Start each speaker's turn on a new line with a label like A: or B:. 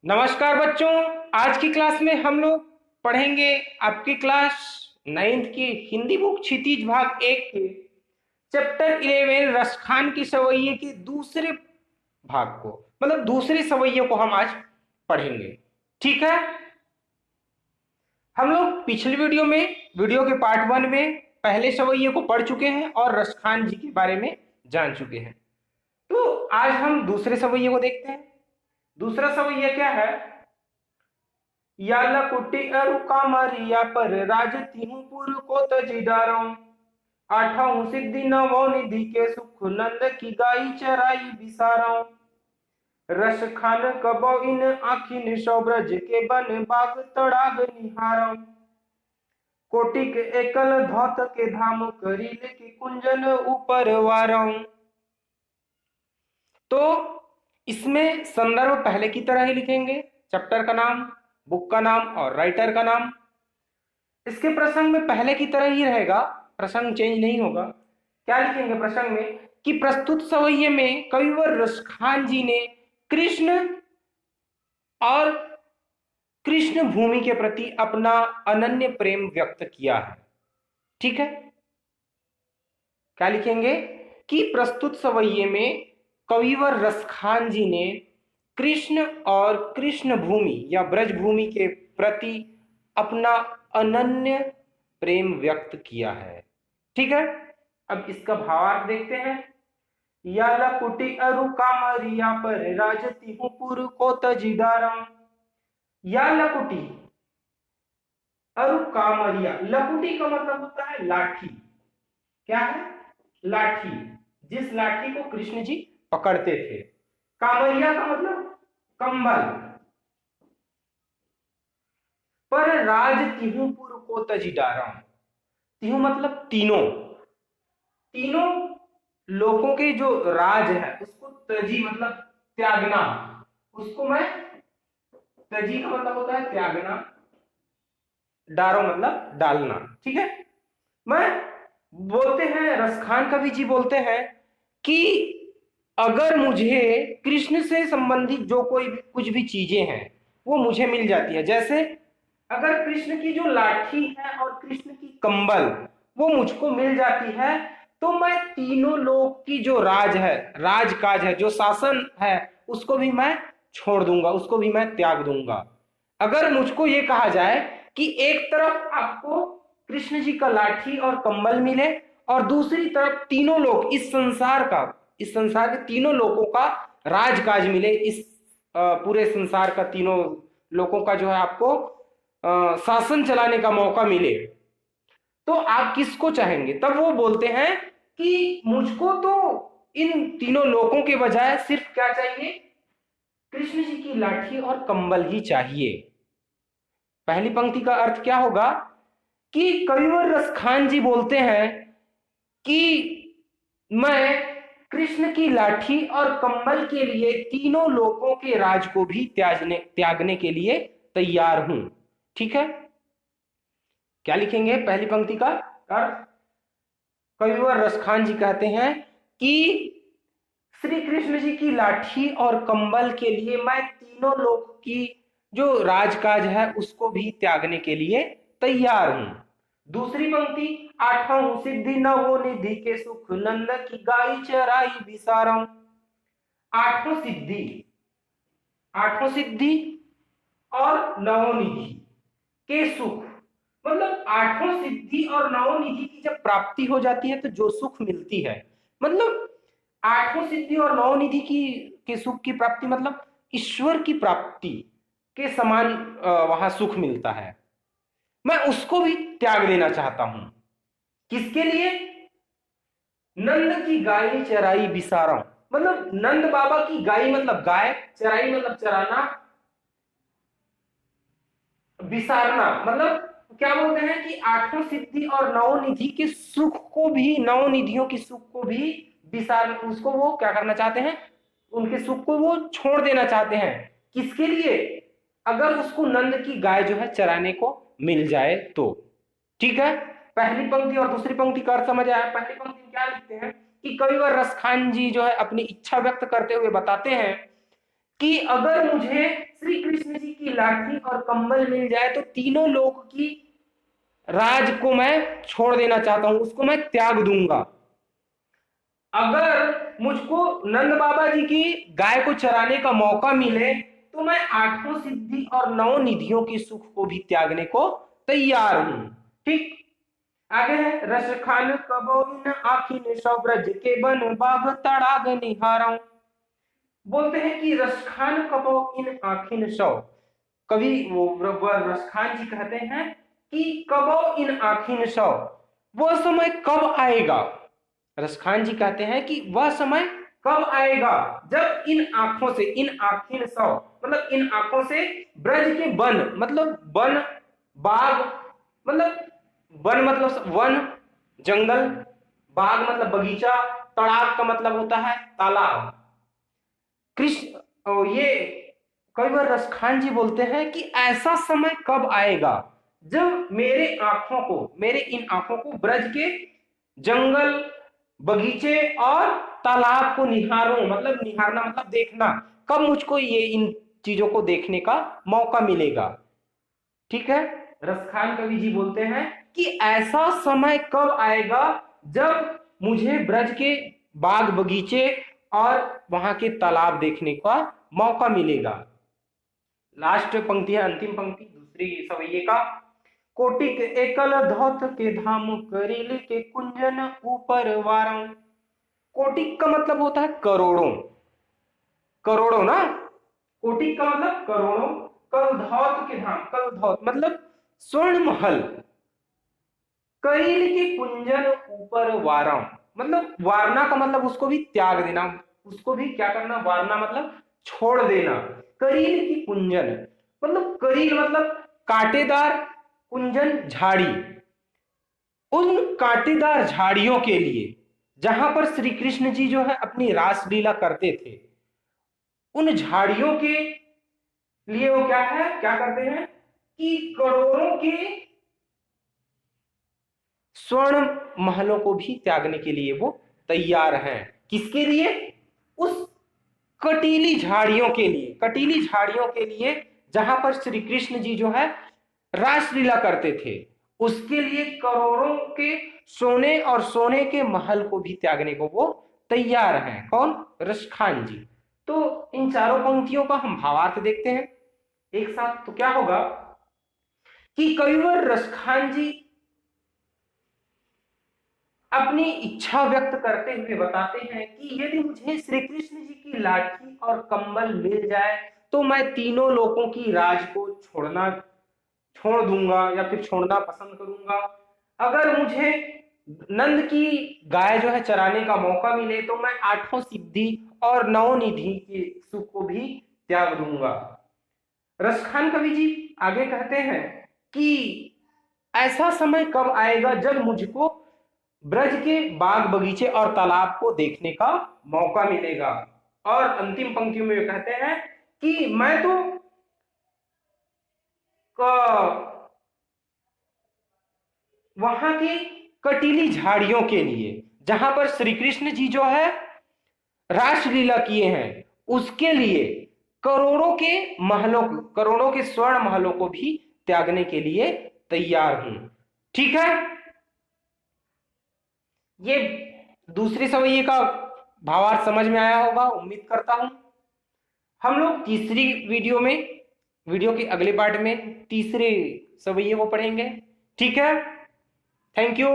A: नमस्कार बच्चों। आज की क्लास में हम लोग पढ़ेंगे आपकी क्लास 9th की हिंदी बुक क्षितिज भाग 1 के चैप्टर 11 रसखान की सवैये के दूसरे भाग को, मतलब दूसरे सवैये को हम आज पढ़ेंगे। ठीक है। हम लोग पिछले वीडियो के पार्ट 1 में पहले सवैये को पढ़ चुके हैं और रसखान जी के बारे में जान चुके हैं। तो आज हम दूसरे सवैये को देखते हैं। दूसरा सवैया क्या है? याला कुटी अरु कामरिया पर राजती हूँ पुर को तजी डारो, आठाऊं सिद्धि नवो निधि के सुख नंद की गाई चराई बिसारो, रस खान कबो इन आखिन सौब्रज के बन बाग तड़ाग निहारो, कोटि के एकल धौत के धाम करीले के कुंजन ऊपर वारो। तो इसमें संदर्भ पहले की तरह ही लिखेंगे, चैप्टर का नाम, बुक का नाम और राइटर का नाम। इसके प्रसंग में पहले की तरह ही रहेगा, प्रसंग चेंज नहीं होगा। क्या लिखेंगे प्रसंग में कि प्रस्तुत सवैये में कविवर रसखान जी ने कृष्ण और कृष्ण भूमि के प्रति अपना अनन्य प्रेम व्यक्त किया है। ठीक है। क्या लिखेंगे कि प्रस्तुत सवैये में कविवर रसखान जी ने कृष्ण और कृष्ण भूमि या ब्रज भूमि के प्रति अपना अनन्य प्रेम व्यक्त किया है। ठीक है। अब इसका भावार्थ देखते हैं। याला कुटी अरु कामरिया पर राजती हूँ पुर को तजीदारम। या लकुटी अरु कामरिया, लकुटी का मतलब होता है लाठी। क्या है? लाठी, जिस लाठी को कृष्ण जी पकड़ते थे। कामरिया का मतलब कंबल। पर राज तिहुपुर को तजिडारा, तिहु मतलब तीनों, तीनों लोगों के जो राज है उसको तजी मतलब त्यागना, उसको मैं, तजी का मतलब होता है त्यागना, डारो मतलब डालना। ठीक है। मैं बोलते हैं, रसखान कवि जी बोलते हैं कि अगर मुझे कृष्ण से संबंधित जो कोई भी कुछ भी चीजें हैं वो मुझे मिल जाती है, जैसे अगर कृष्ण की जो लाठी है और कृष्ण की कंबल वो मुझको मिल जाती है, तो मैं तीनों लोग की जो राज है, राजकाज है, जो शासन है, उसको भी मैं छोड़ दूंगा, उसको भी मैं त्याग दूंगा। अगर मुझको ये कहा जाए कि एक तरफ आपको कृष्ण जी का लाठी और कंबल मिले और दूसरी तरफ तीनों लोग इस संसार का, इस संसार के तीनों लोगों का राजकाज मिले, इस पूरे संसार का तीनों लोगों का जो है आपको शासन चलाने का मौका मिले, तो आप किसको चाहेंगे? तब वो बोलते हैं कि मुझको तो इन तीनों लोगों के बजाय सिर्फ क्या चाहिए? कृष्ण जी की लाठी और कंबल ही चाहिए। पहली पंक्ति का अर्थ क्या होगा कि कविवर रसखान जी बोलते हैं कि मैं कृष्ण की लाठी और कंबल के लिए तीनों लोगों के राज को भी त्यागने के लिए तैयार हूं। ठीक है। क्या लिखेंगे पहली पंक्ति का अर्थ? कविवर रसखान जी कहते हैं कि श्री कृष्ण जी की लाठी और कंबल के लिए मैं तीनों लोग की जो राजकाज है उसको भी त्यागने के लिए तैयार हूं। दूसरी पंक्ति, आठों सिद्धि नवो निधि के सुख नंद की गाई चराई बिसारो। आठों सिद्धि, आठों सिद्धि और नवोनिधि के सुख, मतलब आठों सिद्धि और नवोनिधि की जब प्राप्ति हो जाती है तो जो सुख मिलती है, मतलब आठों सिद्धि और नवनिधि की के सुख की प्राप्ति मतलब ईश्वर की प्राप्ति के समान वहां सुख मिलता है, मैं उसको भी त्याग देना चाहता हूं। किसके लिए? नंद की गाय चराई बिसारा, मतलब नंद बाबा की गाय मतलब गाय, चराई मतलब चराना, बिसारना मतलब क्या बोलते हैं कि आठों सिद्धि और नवनिधि के सुख को भी, नवनिधियों की सुख को भी विसार, उसको वो क्या करना चाहते हैं? उनके सुख को वो छोड़ देना चाहते हैं। किसके लिए? अगर उसको नंद की गाय जो है चराने को मिल जाए तो। ठीक है। पहली पंक्ति और दूसरी पंक्ति का अर्थ समझ आया। पहली पंक्ति में क्या लिखते हैं कि कविवर रसखान जी जो है अपनी इच्छा व्यक्त करते हुए बताते हैं कि अगर मुझे श्री कृष्ण लाठी और कंबल मिल जाए तो तीनों लोक की राज को मैं छोड़ देना चाहता हूं, उसको मैं त्याग दूंगा। अगर मुझको नंद बाबा जी की गाय को चराने का मौका मिले तो मैं आठों सिद्धि और नौ निधियों के सुख को भी त्यागने को तैयार हूं। ठीक, आगे है, रस खान कबो इन आखिन सौ ब्रज के बन बाग तड़ाग निहारऊं। बोलते हैं कि रस खान कबो इन आखिन सौ, कवि वो रसखान जी कहते हैं कि कबो इन आखिन सौ, वह समय कब आएगा। रसखान जी कहते हैं कि वह समय कब आएगा जब इन आंखों से, इन आखिन सौ मतलब इन आंखों से ब्रज के वन, मतलब वन, बाग मतलब वन मतलब वन जंगल, बाग मतलब बगीचा, तड़ाग का मतलब होता है तालाब। कृष्ण, और ये कई बार रसखान जी बोलते हैं कि ऐसा समय कब आएगा जब मेरे आंखों को, मेरे इन आंखों को ब्रज के जंगल, बगीचे और तालाब को निहारूं, मतलब निहारना मतलब देखना, कब मुझको ये इन चीजों को देखने का मौका मिलेगा। ठीक है, रसखान कवि जी बोलते हैं कि ऐसा समय कब आएगा जब मुझे ब्रज के बाग बगीचे और वहां के तालाब देखने का मौका मिलेगा। लास्ट पंक्ति है, अंतिम पंक्ति दूसरी सवैये का, कोटिक एकल धौत के धाम करील के कुंजन ऊपर वारं। कोटिक का मतलब होता है करोड़ों, करोड़ों ना, कोटिक का मतलब करोड़ों, कल धौत के धाम, कल धौत मतलब स्वर्ण महल, करील के कुंजन ऊपर वारं मतलब वारना का मतलब उसको भी त्याग देना, उसको भी क्या करना, वारना मतलब छोड़ देना। करील की कुंजन मतलब, करील मतलब कांटेदार, कुंजन झाड़ी, उन कांटेदार झाड़ियों के लिए जहां पर श्री कृष्ण जी जो है अपनी रासलीला करते थे, उन झाड़ियों के लिए वो क्या है, क्या करते हैं कि करोड़ों के स्वर्ण महलों को भी त्यागने के लिए वो तैयार हैं। किसके लिए, उस कटीली झाड़ियों के लिए, कटीली झाड़ियों के लिए जहां पर श्री कृष्ण जी जो है रासलीला करते थे, उसके लिए करोड़ों के सोने और सोने के महल को भी त्यागने को वो तैयार हैं। कौन, रसखान जी। तो इन चारों पंक्तियों का हम भावार्थ देखते हैं एक साथ। तो क्या होगा कि कविवर रसखान जी अपनी इच्छा व्यक्त करते हुए बताते हैं कि यदि मुझे श्री कृष्ण जी की लाठी और कंबल मिल जाए तो मैं तीनों लोगों की राज को छोड़ दूंगा या फिर छोड़ना पसंद करूंगा। अगर मुझे नंद की गाय जो है चराने का मौका मिले तो मैं आठों सिद्धि और नौ निधि के सुख को भी त्याग दूंगा। रसखान कवि जी आगे कहते हैं कि ऐसा समय कब आएगा जब मुझको ब्रज के बाग बगीचे और तालाब को देखने का मौका मिलेगा। और अंतिम पंक्तियों में कहते हैं कि मैं तो वहां की कटीली झाड़ियों के लिए जहां पर श्री कृष्ण जी जो है रासलीला किए हैं, उसके लिए करोड़ों के महलों, करोड़ों के स्वर्ण महलों को भी त्यागने के लिए तैयार हूं। ठीक है, ये दूसरी सवैये का भावार्थ समझ में आया होगा, उम्मीद करता हूं। हम लोग तीसरी वीडियो में, वीडियो के अगले पार्ट में तीसरे सवैये को पढ़ेंगे। ठीक है, थैंक यू।